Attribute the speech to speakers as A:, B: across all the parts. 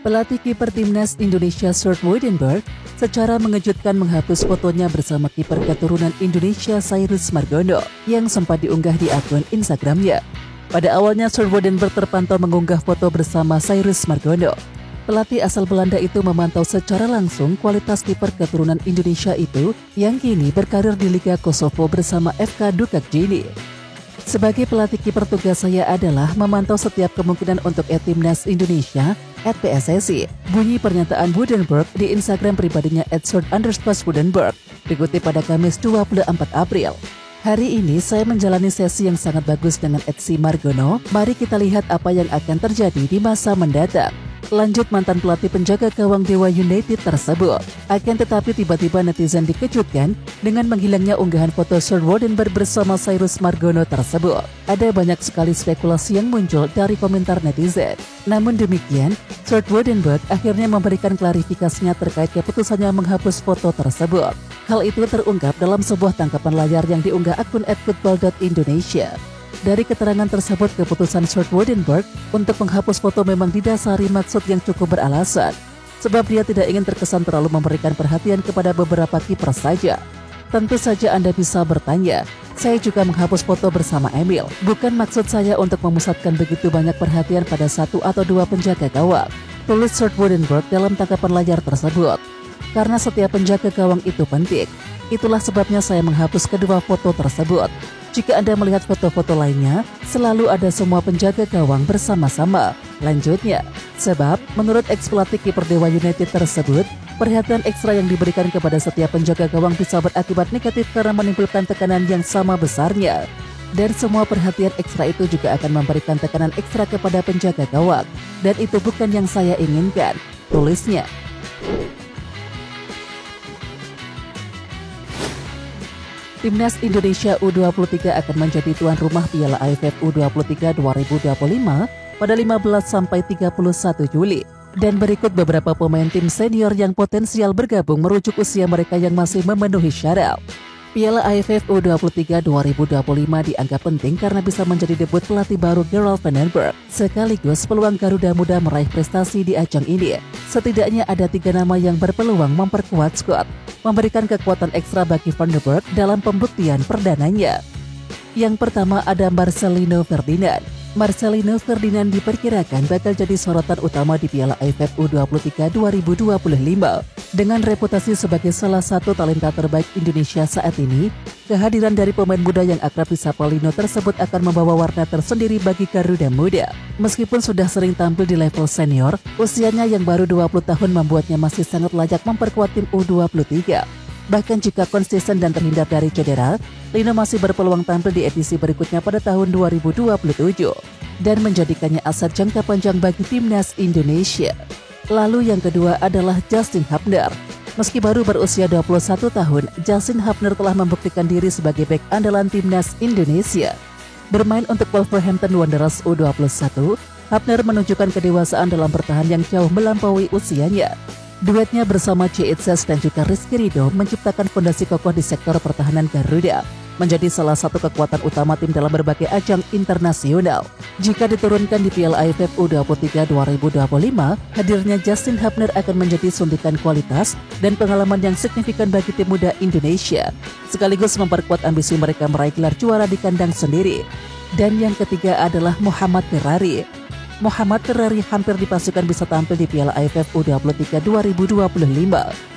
A: Pelatih kiper timnas Indonesia Sjoerd Woedenberg secara mengejutkan menghapus fotonya bersama kiper keturunan Indonesia Cyrus Margono yang sempat diunggah di akun Instagramnya. Pada awalnya Sjoerd Woedenberg terpantau mengunggah foto bersama Cyrus Margono. Pelatih asal Belanda itu memantau secara langsung kualitas kiper keturunan Indonesia itu yang kini berkarir di Liga Kosovo bersama FK Dukakjini. Sebagai pelatih kiper, tugas saya adalah memantau setiap kemungkinan untuk timnas Indonesia @PSSI. Bunyi pernyataan Woedenberg di Instagram pribadinya @Sjoerd_Woedenberg, dikutip pada Kamis 24 April. Hari ini saya menjalani sesi yang sangat bagus dengan Etsy Margono. Mari kita lihat apa yang akan terjadi di masa mendatang. Lanjut mantan pelatih penjaga gawang Dewa United tersebut. Akan tetapi tiba-tiba netizen dikejutkan dengan menghilangnya unggahan foto Sjoerd Woedenberg bersama Cyrus Margono tersebut. Ada banyak sekali spekulasi yang muncul dari komentar netizen. Namun demikian, Sjoerd Woedenberg akhirnya memberikan klarifikasinya terkait keputusannya menghapus foto tersebut. Hal itu terungkap dalam sebuah tangkapan layar yang diunggah akun @football.indonesia. Dari keterangan tersebut, keputusan Sjoerd Woedenberg untuk menghapus foto memang didasari maksud yang cukup beralasan, sebab dia tidak ingin terkesan terlalu memberikan perhatian kepada beberapa kiper saja. Tentu saja Anda bisa bertanya, saya juga menghapus foto bersama Emil. Bukan maksud saya untuk memusatkan begitu banyak perhatian pada satu atau dua penjaga gawang, tulis Sjoerd Woedenberg dalam tangkapan layar tersebut. Karena setiap penjaga gawang itu penting, itulah sebabnya saya menghapus kedua foto tersebut. Jika Anda melihat foto-foto lainnya, selalu ada semua penjaga gawang bersama-sama. Lanjutnya, sebab menurut ex-pelatih kiper Dewa United tersebut, perhatian ekstra yang diberikan kepada setiap penjaga gawang bisa berakibat negatif karena menimbulkan tekanan yang sama besarnya. Dan semua perhatian ekstra itu juga akan memberikan tekanan ekstra kepada penjaga gawang. Dan itu bukan yang saya inginkan, tulisnya. Timnas Indonesia U23 akan menjadi tuan rumah Piala AFF U23 2025 pada 15-31 Juli. Dan berikut beberapa pemain tim senior yang potensial bergabung merujuk usia mereka yang masih memenuhi syarat. Piala AFF U23 2025 dianggap penting karena bisa menjadi debut pelatih baru Gerald van den Berg, sekaligus peluang Garuda Muda meraih prestasi di ajang ini. Setidaknya ada 3 nama yang berpeluang memperkuat skuad, memberikan kekuatan ekstra bagi Van den Berg dalam pembuktian perdananya. Yang pertama ada Marcelino Ferdinand. Marcelino Ferdinand diperkirakan bakal jadi sorotan utama di Piala AFF U23 2025. Dengan reputasi sebagai salah satu talenta terbaik Indonesia saat ini, kehadiran dari pemain muda yang akrab disapa Lino tersebut akan membawa warna tersendiri bagi Garuda Muda. Meskipun sudah sering tampil di level senior, usianya yang baru 20 tahun membuatnya masih sangat layak memperkuat tim U23. Bahkan jika konsisten dan terhindar dari cedera, Lino masih berpeluang tampil di edisi berikutnya pada tahun 2027 dan menjadikannya aset jangka panjang bagi timnas Indonesia. Lalu yang kedua adalah Justin Hubner. Meski baru berusia 21 tahun, Justin Hubner telah membuktikan diri sebagai bek andalan timnas Indonesia. Bermain untuk Wolverhampton Wanderers U21, Hubner menunjukkan kedewasaan dalam bertahan yang jauh melampaui usianya. Duetnya bersama Ceitzes dan juga Rizky Ridho menciptakan fondasi kokoh di sektor pertahanan Garuda, menjadi salah satu kekuatan utama tim dalam berbagai ajang internasional. Jika diturunkan di Piala AFF U23 2025, hadirnya Justin Hubner akan menjadi suntikan kualitas dan pengalaman yang signifikan bagi tim muda Indonesia, sekaligus memperkuat ambisi mereka meraih gelar juara di kandang sendiri. Dan yang ketiga adalah Muhammad Ferrari. Muhammad Ferrari hampir dipastikan bisa tampil di Piala AFF U23 2025.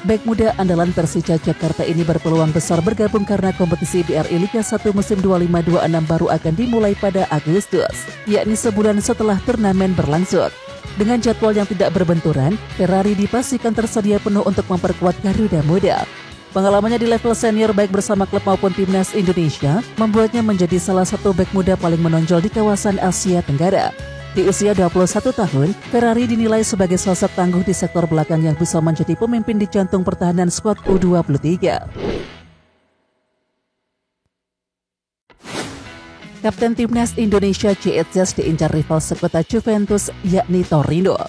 A: Bek muda andalan Persija Jakarta ini berpeluang besar bergabung karena kompetisi BRI Liga 1 musim 25-26 baru akan dimulai pada Agustus, yakni sebulan setelah turnamen berlangsung. Dengan jadwal yang tidak berbenturan, Ferrari dipastikan tersedia penuh untuk memperkuat Garuda Muda. Pengalamannya di level senior baik bersama klub maupun timnas Indonesia membuatnya menjadi salah satu bek muda paling menonjol di kawasan Asia Tenggara. Di usia 21 tahun, Ferrari dinilai sebagai sosok tangguh di sektor belakang yang bisa menjadi pemimpin di jantung pertahanan skuad U23. Kapten timnas Indonesia Ceitzes diincar rival sekota Juventus yakni Torino.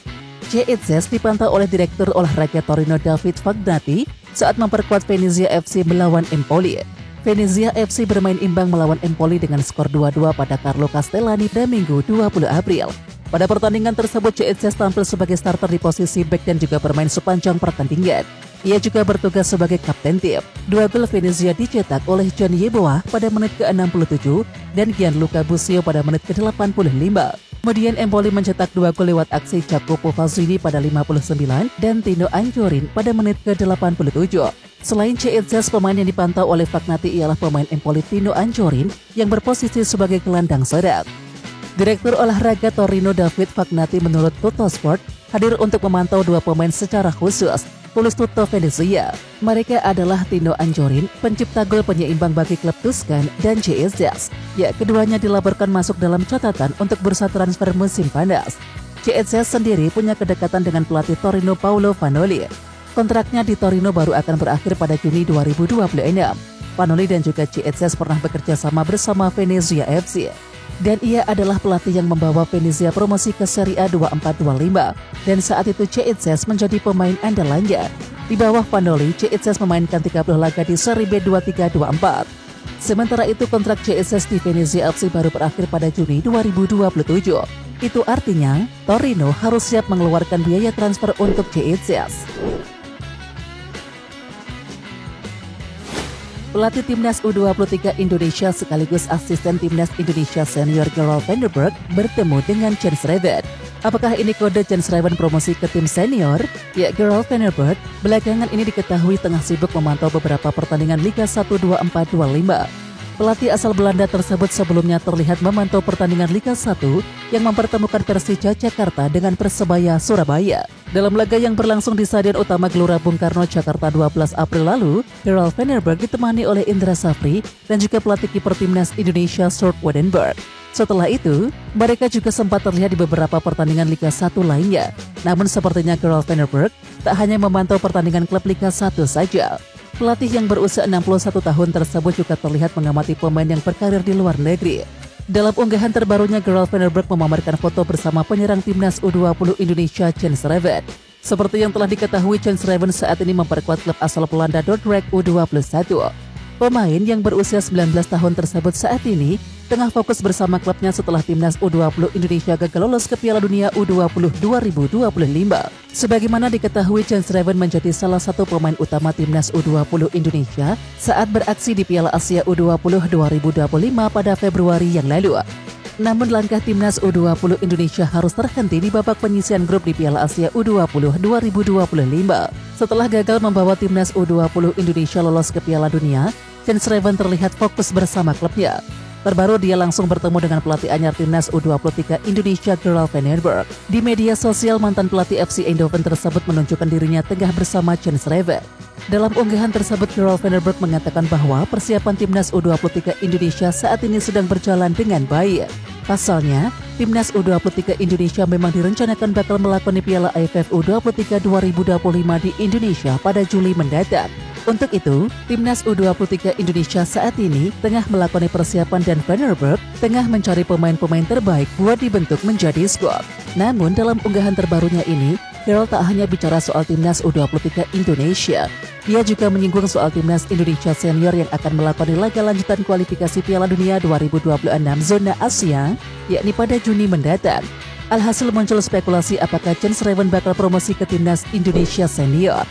A: Ceitzes dipantau oleh Direktur Olahraga Torino David Fagnati saat memperkuat Venezia FC melawan Empoli. Venezia FC bermain imbang melawan Empoli dengan skor 2-2 pada Carlo Castellani pada Minggu 20 April. Pada pertandingan tersebut, Ceitzes tampil sebagai starter di posisi bek dan juga bermain sepanjang pertandingan. Ia juga bertugas sebagai kapten tim. 2 gol Venezia dicetak oleh John Yeboah pada menit ke-67 dan Gianluca Busio pada menit ke-85. Kemudian Empoli mencetak 2 gol lewat aksi Jacopo Fazzini pada 59 dan Tino Anjorin pada menit ke-87. Selain Ceitzes, pemain yang dipantau oleh Fagnati ialah pemain Empoli Tino Anjorin yang berposisi sebagai gelandang serang. Direktur olahraga Torino David Fagnati menurut Tuttosport hadir untuk memantau 2 pemain secara khusus, tulis Tutto Venezia. Mereka adalah Tino Anjorin, pencipta gol penyeimbang bagi klub Tuscan, dan Ceitzes. Ya, keduanya dilaporkan masuk dalam catatan untuk bursa transfer musim panas. Ceitzes sendiri punya kedekatan dengan pelatih Torino Paolo Vanoli. Kontraknya di Torino baru akan berakhir pada Juni 2026. Vanoli dan juga Ceitzes pernah bekerja sama bersama Venezia FC. Dan ia adalah pelatih yang membawa Venezia promosi ke Serie A 24-25. Dan saat itu Ceitzes menjadi pemain andalannya. Di bawah Vanoli, Ceitzes memainkan 30 laga di Serie B 23-24. Sementara itu kontrak Ceitzes di Venezia FC baru berakhir pada Juni 2027. Itu artinya Torino harus siap mengeluarkan biaya transfer untuk Ceitzes. Pelatih Timnas U23 Indonesia sekaligus asisten Timnas Indonesia senior Gerald van der Berg bertemu dengan Jens Reven. Apakah ini kode Jens Reven promosi ke tim senior? Ya, Gerald van der Berg belakangan ini diketahui tengah sibuk memantau beberapa pertandingan Liga 1 24-25. Pelatih asal Belanda tersebut sebelumnya terlihat memantau pertandingan Liga 1 yang mempertemukan Persija Jakarta dengan Persebaya Surabaya. Dalam laga yang berlangsung di Stadion Utama Gelora Bung Karno, Jakarta 12 April lalu, Gerald van der Berg ditemani oleh Indra Safri dan juga pelatih kiper Timnas Indonesia Sjoerd Woedenberg. Setelah itu, mereka juga sempat terlihat di beberapa pertandingan Liga 1 lainnya. Namun sepertinya Gerald van der Berg tak hanya memantau pertandingan klub Liga 1 saja. Pelatih yang berusia 61 tahun tersebut juga terlihat mengamati pemain yang berkarir di luar negeri. Dalam unggahan terbarunya, Gerald van der Berg memamerkan foto bersama penyerang Timnas U20 Indonesia Jens Reven. Seperti yang telah diketahui, Jens Reven saat ini memperkuat klub asal Belanda Dordrecht U21. Pemain yang berusia 19 tahun tersebut saat ini tengah fokus bersama klubnya setelah Timnas U20 Indonesia gagal lolos ke Piala Dunia U20 2025. Sebagaimana diketahui, Jens Reven menjadi salah satu pemain utama Timnas U20 Indonesia saat beraksi di Piala Asia U20 2025 pada Februari yang lalu. Namun langkah Timnas U20 Indonesia harus terhenti di babak penyisihan grup di Piala Asia U20 2025. Setelah gagal membawa Timnas U20 Indonesia lolos ke Piala Dunia, Jens Reven terlihat fokus bersama klubnya. Terbaru dia langsung bertemu dengan pelatih anyar Timnas U23 Indonesia Gerald van der Berg. Di media sosial, mantan pelatih FC Eindhoven tersebut menunjukkan dirinya tengah bersama Jens Reven. Dalam unggahan tersebut, Gerald van der Berg mengatakan bahwa persiapan Timnas U23 Indonesia saat ini sedang berjalan dengan baik. Pasalnya, Timnas U23 Indonesia memang direncanakan bakal melakoni Piala AFF U23 2025 di Indonesia pada Juli mendatang. Untuk itu, Timnas U23 Indonesia saat ini tengah melakoni persiapan dan Van der Berg tengah mencari pemain-pemain terbaik buat dibentuk menjadi skuad. Namun dalam unggahan terbarunya ini, Gerald tak hanya bicara soal Timnas U23 Indonesia. Dia juga menyinggung soal Timnas Indonesia senior yang akan melakoni laga lanjutan kualifikasi Piala Dunia 2026 zona Asia, yakni pada Juni mendatang. Alhasil muncul spekulasi apakah Jens Reven bakal promosi ke Timnas Indonesia senior.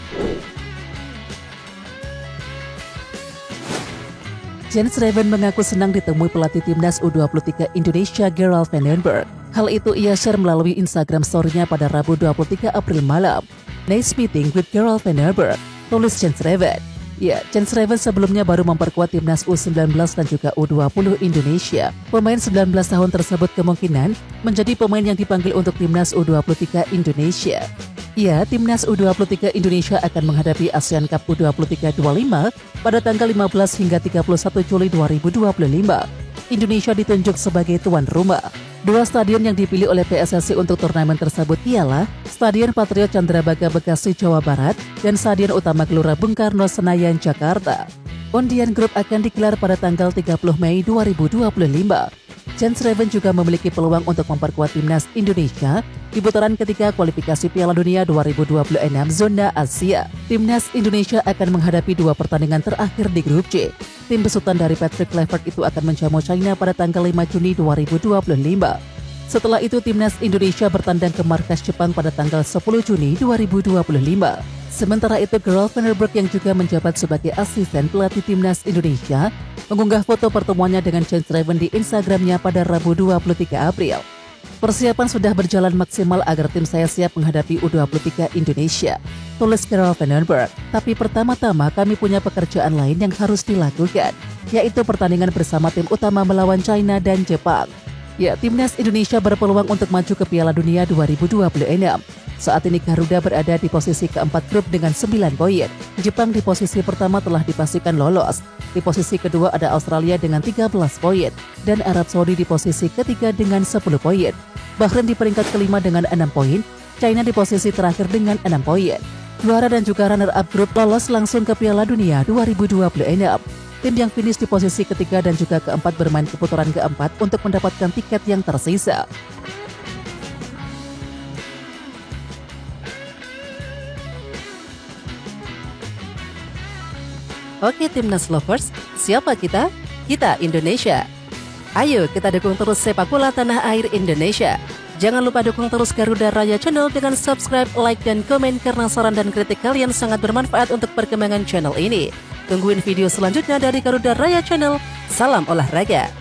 A: Jens Reven mengaku senang ditemui pelatih Timnas U23 Indonesia Gerald van der Berg. Hal itu ia share melalui Instagram story-nya pada Rabu 23 April malam. Nice meeting with Gerald van der Berg, tulis Jens Reven. Ya, Jens Reven sebelumnya baru memperkuat Timnas U19 dan juga U20 Indonesia. Pemain 19 tahun tersebut kemungkinan menjadi pemain yang dipanggil untuk Timnas U23 Indonesia. Ya, Timnas U23 Indonesia akan menghadapi ASEAN Cup U23 25 pada tanggal 15 hingga 31 Juli 2025. Indonesia ditunjuk sebagai tuan rumah. Dua stadion yang dipilih oleh PSSI untuk turnamen tersebut ialah Stadion Patriot Candrabaga Bekasi, Jawa Barat, dan Stadion Utama Gelora Bung Karno, Senayan, Jakarta. Undian grup akan digelar pada tanggal 30 Mei 2025. Jens Reven juga memiliki peluang untuk memperkuat Timnas Indonesia di putaran ketiga kualifikasi Piala Dunia 2026 zona Asia. Timnas Indonesia akan menghadapi dua pertandingan terakhir di grup C. Tim besutan dari Patrick Kluivert itu akan menjamu China pada tanggal 5 Juni 2025. Setelah itu timnas Indonesia bertandang ke markas Jepang pada tanggal 10 Juni 2025. Sementara itu Gerald Vandenberg yang juga menjabat sebagai asisten pelatih timnas Indonesia mengunggah foto pertemuannya dengan Chance Raven di Instagramnya pada Rabu 23 April. Persiapan sudah berjalan maksimal agar tim saya siap menghadapi U23 Indonesia, tulis Gerald Vandenberg. Tapi pertama-tama kami punya pekerjaan lain yang harus dilakukan, yaitu pertandingan bersama tim utama melawan China dan Jepang. Ya, timnas Indonesia berpeluang untuk maju ke Piala Dunia 2026. Saat ini Garuda berada di posisi keempat grup dengan 9 poin. Jepang di posisi pertama telah dipastikan lolos. Di posisi kedua ada Australia dengan 13 poin. Dan Arab Saudi di posisi ketiga dengan 10 poin. Bahrain di peringkat kelima dengan 6 poin. China di posisi terakhir dengan 6 poin. Juara dan juga runner-up grup lolos langsung ke Piala Dunia 2026. Tim yang finish di posisi ketiga dan juga keempat bermain ke putaran keempat untuk mendapatkan tiket yang tersisa. Oke Timnas Lovers, siapa kita? Kita Indonesia. Ayo kita dukung terus sepak bola tanah air Indonesia. Jangan lupa dukung terus Garuda Raya Channel dengan subscribe, like, dan komen karena saran dan kritik kalian sangat bermanfaat untuk perkembangan channel ini. Tungguin video selanjutnya dari Garuda Raya Channel. Salam olahraga.